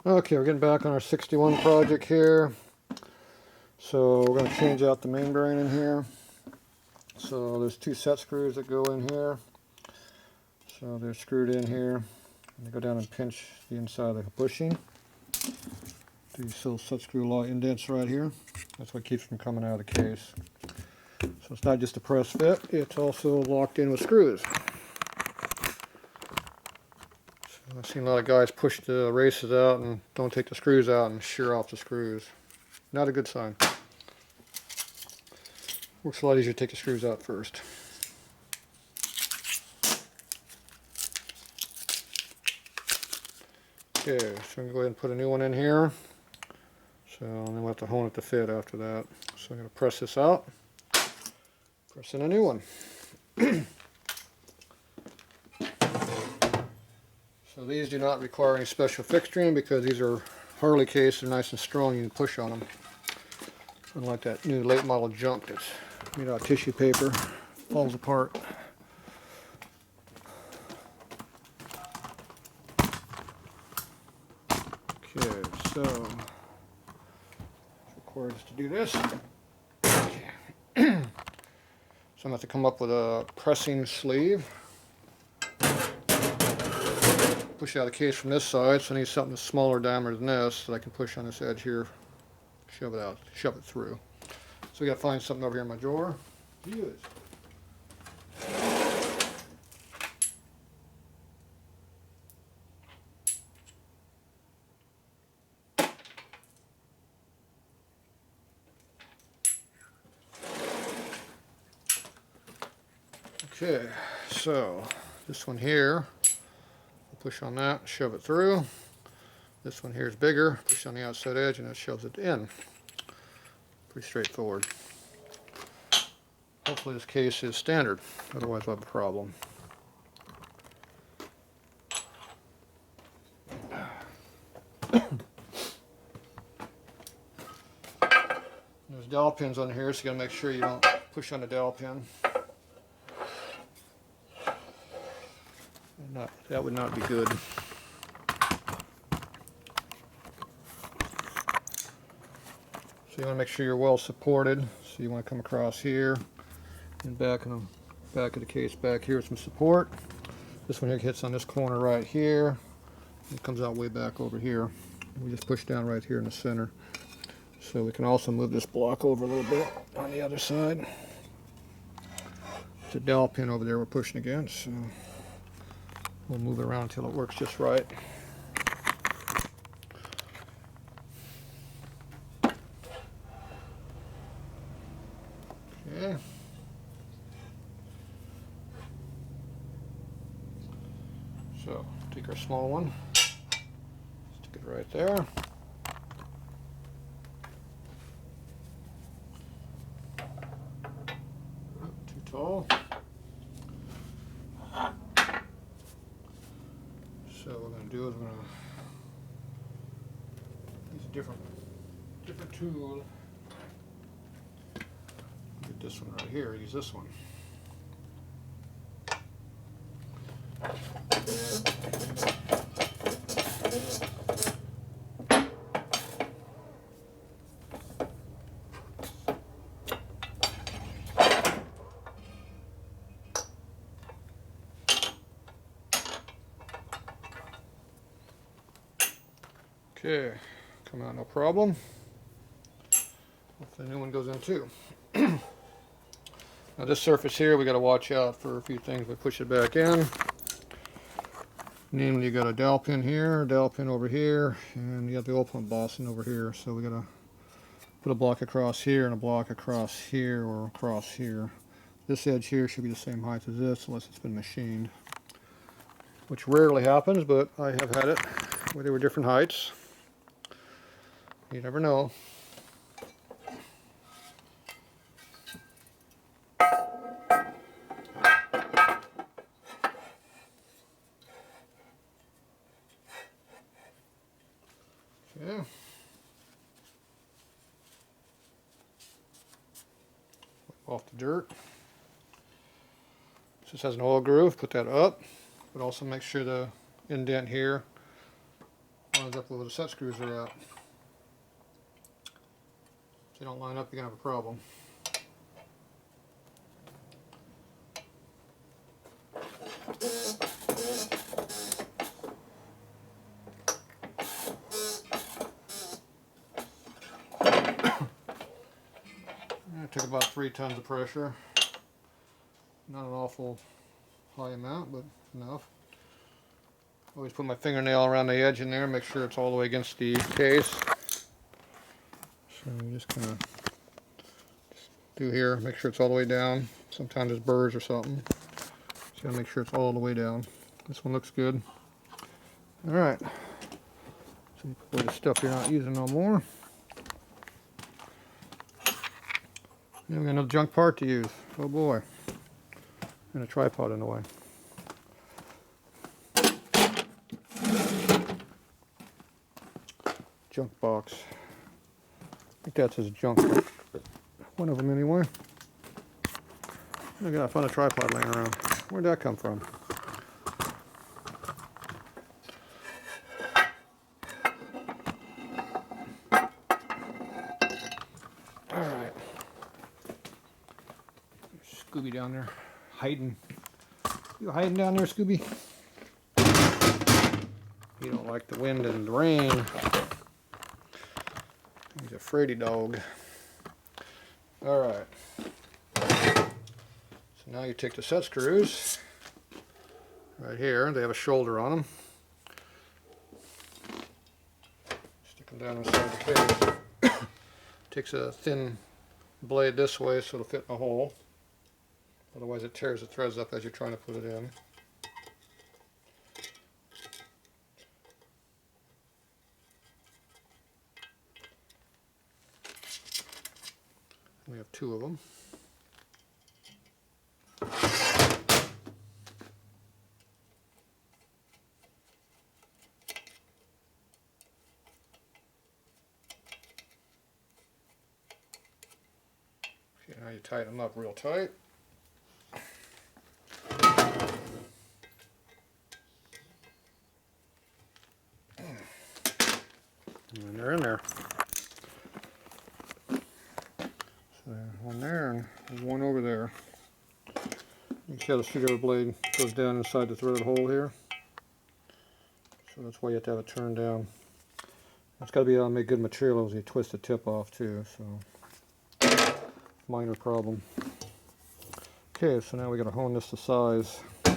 Okay, we're getting back on our 61 project here. So we're going to change out the main bearing in here. So there's two set screws that go in here. So they're screwed in here. And they go down and pinch the inside of the bushing. These little set screw law indents right here. That's what keeps them coming out of the case. So it's not just a press fit, it's also locked in with screws. I've seen a lot of guys push the races out and don't take the screws out and shear off the screws. Not a good sign. Works a lot easier to take the screws out first. Okay, so I'm going to go ahead and put a new one in here. So then we'll have to hone it to fit after that. So I'm going to press this out. Press in a new one. So these do not require any special fixturing because these are Harley case. They're nice and strong. You can push on them. Unlike that new late model junk that's made out of tissue paper. Falls apart. Okay, so it's required us to do this. Okay. So I'm going to have to come up with a pressing sleeve. Push out the case from this side, so I need something smaller diameter than this that I can push on this edge here, shove it out, shove it through. So we got to find something over here in my drawer to use. Okay, so this one here, push on that, shove it through. This one here is bigger, push on the outside edge and it shoves it in. Pretty straightforward. Hopefully this case is standard, otherwise we'll have a problem. There's dowel pins on here, so you gotta make sure you don't push on the dowel pin. That would not be good. So you want to make sure you're well supported. So you want to come across here and back in the back of the case back here with some support. This one here hits on this corner right here. It comes out way back over here. We just push down right here in the center. So we can also move this block over a little bit on the other side. It's a dowel pin over there we're pushing against. So we'll move it around until it works just right. Okay. So take our small one, stick it right there. Too tall. So what we're going to do is we're going to use a different tool. Get this one right here. Use this one. Okay, come out no problem. Hopefully the new one goes in too. Now this surface here, we got to watch out for a few things. We push it back in. Namely, you got a dowel pin here, a dowel pin over here, and you got the oil pump bossing over here. So we got to put a block across here and a block across here or across here. This edge here should be the same height as this unless it's been machined, which rarely happens, but I have had it where they were different heights. You never know. Okay. Off the dirt. This has an oil groove, put that up, but also make sure the indent here lines up with where the set screws are at. If they don't line up, you're going to have a problem. It took about 3 tons of pressure. Not an awful high amount, but enough. Always put my fingernail around the edge in there, make sure it's all the way against the case. So you just kind of do here, make sure it's all the way down. Sometimes there's burrs or something. So you gotta make sure it's all the way down. This one looks good. Alright. So you put away the stuff you're not using no more. And we got another junk part to use. Oh boy. And a tripod in the way. Junk box. I think that says junk. One of them anyway. I found a tripod laying around. Where'd that come from? Alright. Scooby down there. Hiding. You hiding down there, Scooby? You don't like the wind and the rain. He's a fraidy dog. Alright. So now you take the set screws. Right here. They have a shoulder on them. Stick them down inside the case. Takes a thin blade this way so it'll fit in a hole. Otherwise it tears the threads up as you're trying to put it in. We have 2 of them. Okay, now you tighten them up real tight. And they're in there. So one there and one over there. You see how the screwdriver blade goes down inside the threaded hole here? So that's why you have to have it turned down. It's got to be made good material as you twist the tip off too, so minor problem. Okay, so now we got to hone this to size. So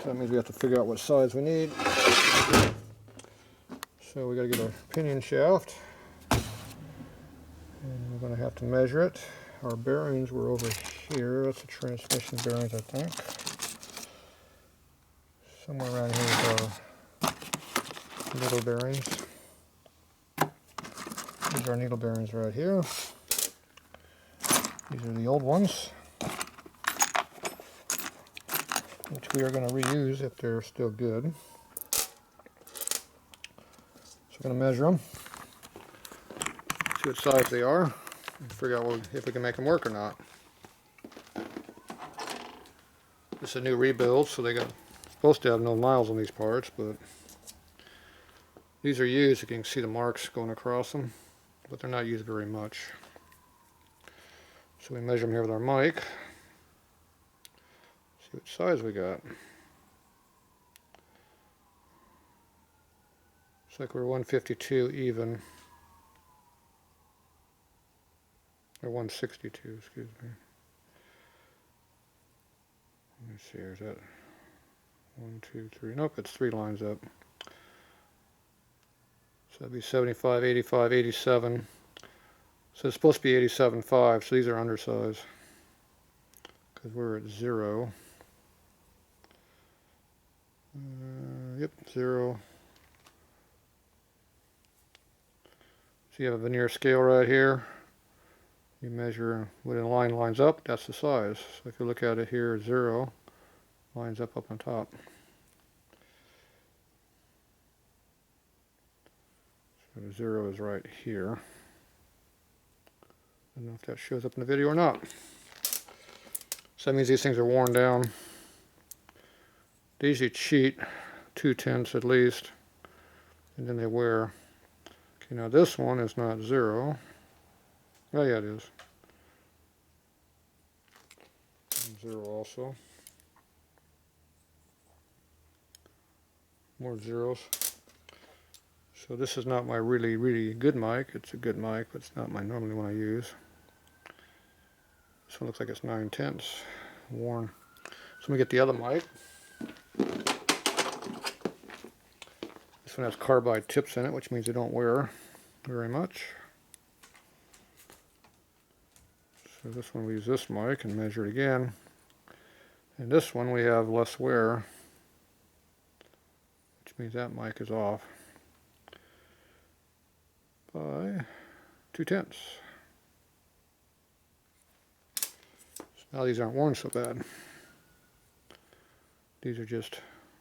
that means we have to figure out what size we need. So we got to get our pinion shaft, and we're going to have to measure it. Our bearings were over here. That's the transmission bearings, I think. Somewhere around here is our needle bearings. These are our needle bearings right here. These are the old ones, which we are going to reuse if they're still good. So we're going to measure them, see what size they are, and figure out if we can make them work or not. This is a new rebuild, so they got supposed to have no miles on these parts, but these are used. You can see the marks going across them, but they're not used very much. So we measure them here with our mic. See what size we got. Looks like we're 152 even. Or 162, excuse me. Let me see, is that 1, 2, 3? Nope, it's 3 lines up. So that'd be 75, 85, 87. So it's supposed to be 87.5, so these are undersized. Because we're at 0. Yep, 0. So you have a veneer scale right here. You measure when a line lines up, that's the size. So if you look at it here, 0 lines up on top. So 0 is right here. I don't know if that shows up in the video or not. So that means these things are worn down. They usually cheat 2/10 at least, and then they wear. Okay, now this one is not 0. Oh yeah, it is. 0 also. More zeros. So this is not my really good mic. It's a good mic, but it's not my normally one I use. This one looks like it's 9/10 worn. So let me get the other mic. This one has carbide tips in it, which means they don't wear very much. So this one we use this mic and measure it again. And this one we have less wear, which means that mic is off by 2/10. So now these aren't worn so bad. These are just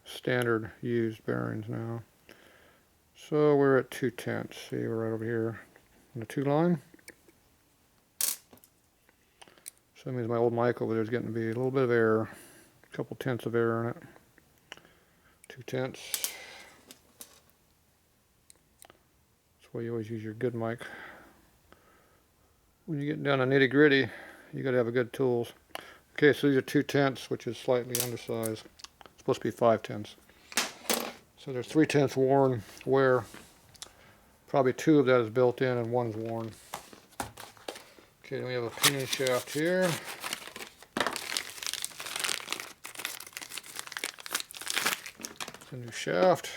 standard used bearings now. So we're at 2/10. See, we're right over here in the 2 line. So that means my old mic over there is getting to be a little bit of air, a couple tenths of air in it. 2/10. That's why you always use your good mic. When you get down to nitty gritty, you got to have good tools. Okay, so these are 2/10, which is slightly undersized. It's supposed to be 5/10. So there's 3/10 worn wear. Probably 2 of that is built in and 1's worn. Okay, then we have a pinion shaft here. It's a new shaft.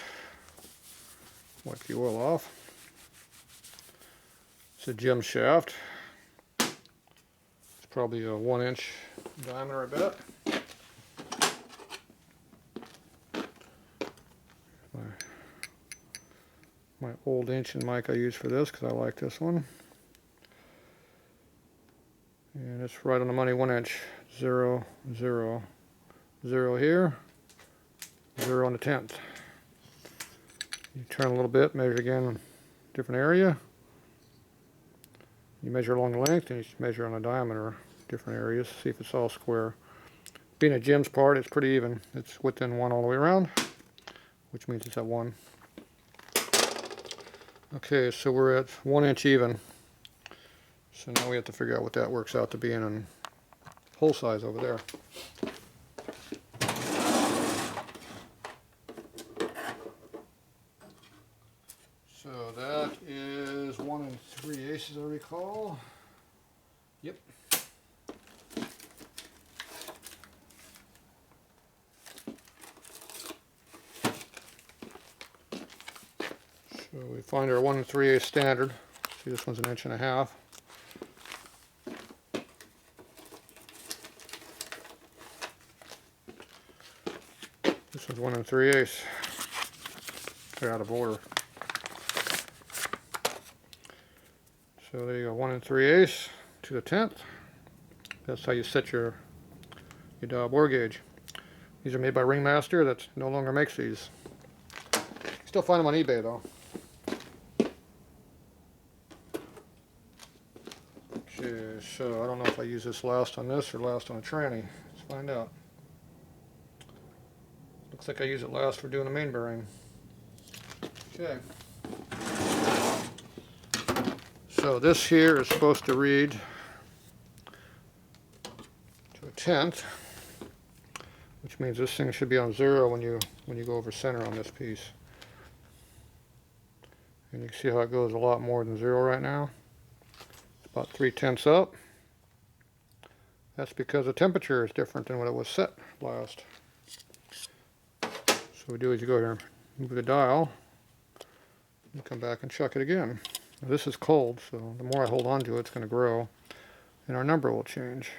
Wipe the oil off. It's a gem shaft. It's probably a 1-inch diameter, I bet. My old ancient mic I use for this because I like this one. And it's right on the money, 1 inch. 0, 0, 0 here, 0 on the 10th. You turn a little bit, measure again, different area. You measure along the length and you measure on the diameter, different areas, see if it's all square. Being a gem's part, it's pretty even. It's within 1 all the way around, which means it's at 1. Okay, so we're at 1 inch even. So now we have to figure out what that works out to be in hole size over there. So that is 1 3/8, as I recall. Yep. So we find our 1 3/8 standard. See, this one's 1.5 inches. This one's 1 3/8. They're out of order. So there you go, 1 3/8 to the 10th. That's how you set your dial bore gauge. These are made by Ringmaster that no longer makes these. Still find them on eBay though. Okay, so I don't know if I use this last on this or last on a tranny. Let's find out. Looks like I use it last for doing the main bearing. Okay. So this here is supposed to read to a 10th, which means this thing should be on 0 when you go over center on this piece. And you can see how it goes a lot more than 0 right now. It's about 3/10 up. That's because the temperature is different than what it was set last. So what we do is you go here, move the dial, and come back and check it again. Now this is cold, so the more I hold on to it, it's going to grow, and our number will change.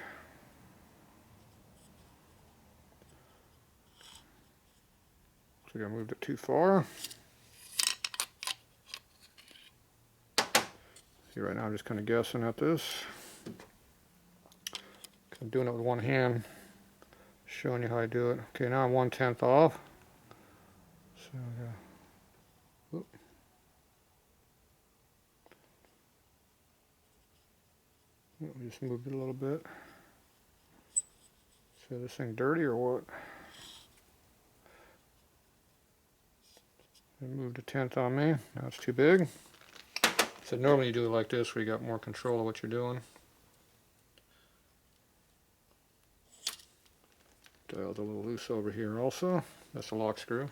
So I moved it too far. See, right now I'm just kind of guessing at this. I'm doing it with one hand, showing you how I do it. Okay, now I'm 1/10 off. So whoop. We just moved it a little bit. So this thing dirty or what? Move the 10th on me. Now it's too big. So normally you do it like this where you got more control of what you're doing. Dial's a little loose over here also. That's a lock screw.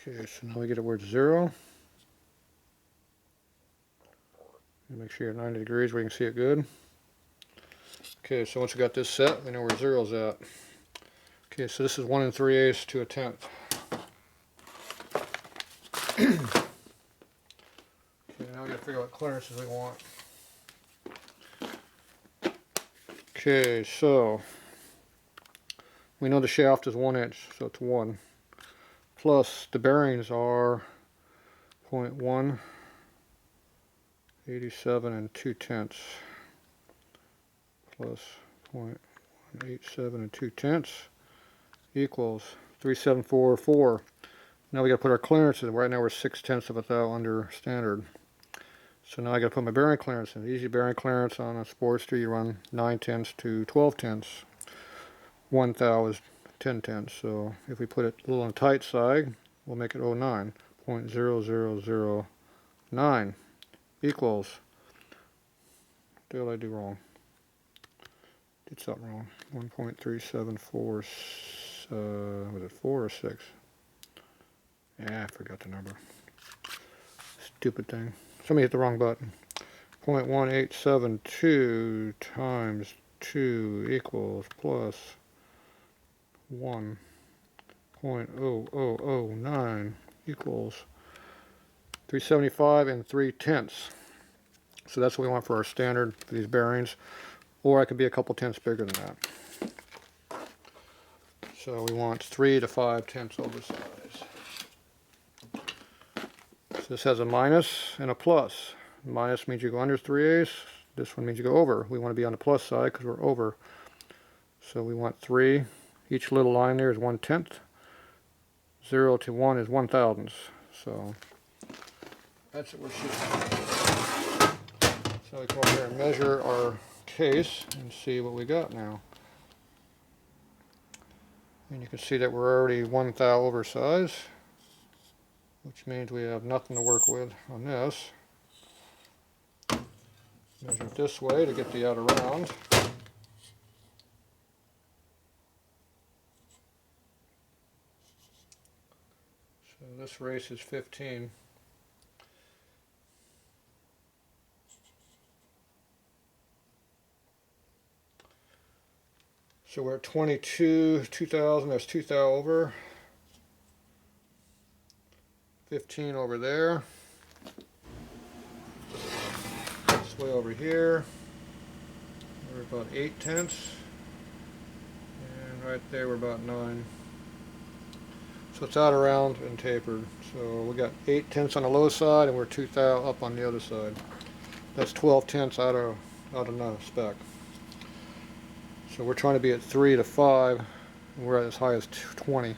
Okay, so now we get it where it's 0. Make sure you're at 90 degrees where you can see it good. Okay, so once we got this set, we know where 0's at. Okay, so this is 1 3/8 to a 10th. Okay, now we gotta figure out what clearances we want. Okay, so we know the shaft is 1 inch, so it's 1. Plus the bearings are 0.1, 87 2/10, plus 0.187 2/10 equals 3744. Now we got to put our clearances. Right now we're 0.6 of a thou under standard. So now I got to put my bearing clearance in. Easy bearing clearance on a Sportster, you run 9/10 to 12/10. 1 thou is 10/10. So if we put it a little on the tight side, we'll make it 0.9. 0.0009 equals, what did I do wrong? Did something wrong. 1.374, was it 4 or 6? Yeah, I forgot the number. Stupid thing. Somebody hit the wrong button. 0.1872 times 2 equals plus 1.0009 equals 375 3/10. So that's what we want for our standard for these bearings. Or I could be a couple tenths bigger than that. So we want 3 to 5 tenths oversize. So this has a minus and a plus. Minus means you go under 3/8. This one means you go over. We want to be on the plus side because we're over. So we want 3. Each little line there is 1/10. 0 to 1 is 1/1000. So that's what we're shooting. So we come over here and measure our case and see what we got now. And you can see that we're already 1 thou oversize, which means we have nothing to work with on this. Measure it this way to get the outer round. So this race is 15. So we're at 22, 2000, that's 2 thou over. 15 over there. This way over here. We're about 8/10. And right there we're about 9. So it's out around and tapered. So we got 8/10 on the low side and we're 2 thou up on the other side. That's 12/10 out of spec. So we're trying to be at 3 to 5, and we're at as high as 20.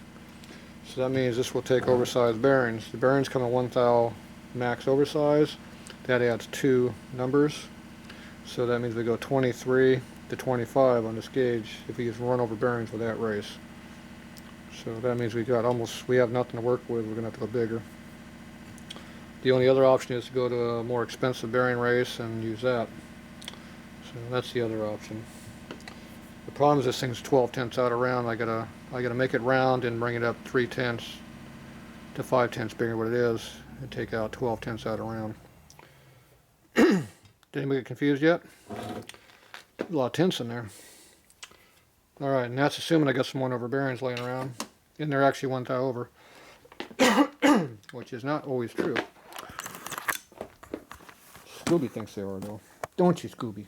So that means this will take oversized bearings. The bearings come in 1 thou max oversize. That adds 2 numbers. So that means we go 23 to 25 on this gauge if we just run over bearings with that race. So that means we have nothing to work with. We're going to have to go bigger. The only other option is to go to a more expensive bearing race and use that. So that's the other option. The problem is this thing's 12/10 out of round. I gotta make it round and bring it up 3/10 to 5/10 bigger what it is, and take out 12/10 out of round. Did anybody get confused yet? A lot of tenths in there. All right, and that's assuming I got some 1 over bearings laying around, and they're actually 1 thou over, which is not always true. Scooby thinks they are though, don't you, Scooby?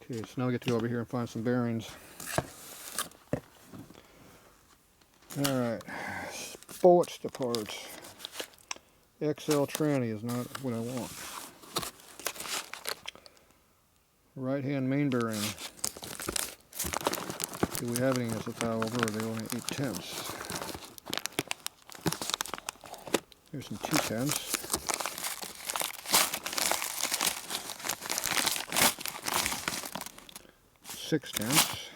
Okay, so now we get to go over here and find some bearings. Alright, Sportster parts. XL tranny is not what I want. Right hand main bearing. Do we have any that's a thou over, or are they only 8/10? Here's some 2/10. 6/10.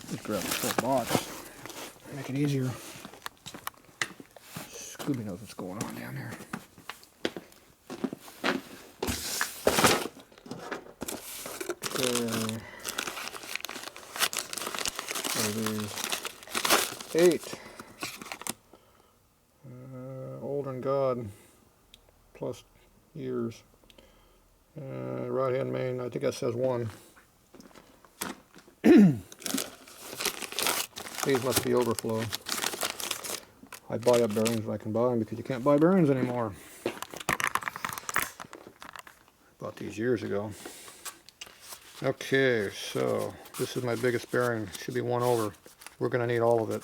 Just grab the full box. Make it easier. Scooby knows what's going on down here. Okay. What are these? 8. Older than God. Plus years. Right hand main, I think that says 1. These must be overflow. I buy up bearings when I can buy them because you can't buy bearings anymore. Bought these years ago. Okay, so this is my biggest bearing. Should be 1 over. We're going to need all of it.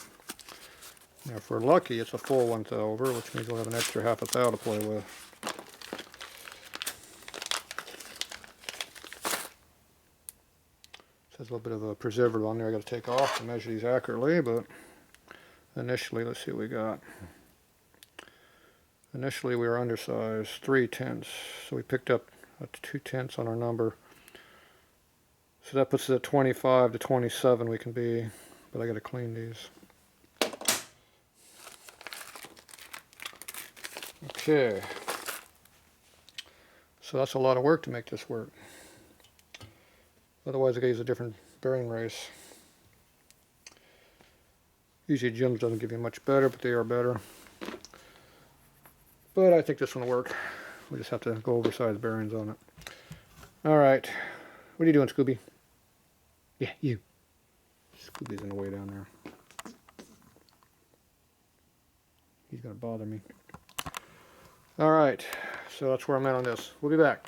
Now, if we're lucky, it's a full 1 over, which means we'll have an extra half a thou to play with. There's a little bit of a preservative on there I got to take off to measure these accurately, but initially, let's see what we got. Initially, we were undersized, 3/10, so we picked up 2/10 on our number. So that puts us at 25 to 27 we can be, but I got to clean these. Okay, so that's a lot of work to make this work. Otherwise, I could use a different bearing race. Usually Jim's doesn't give you much better, but they are better. But I think this one will work. We just have to go oversized bearings on it. Alright, what are you doing, Scooby? Yeah, you. Scooby's in the way down there. He's going to bother me. Alright, so that's where I'm at on this. We'll be back.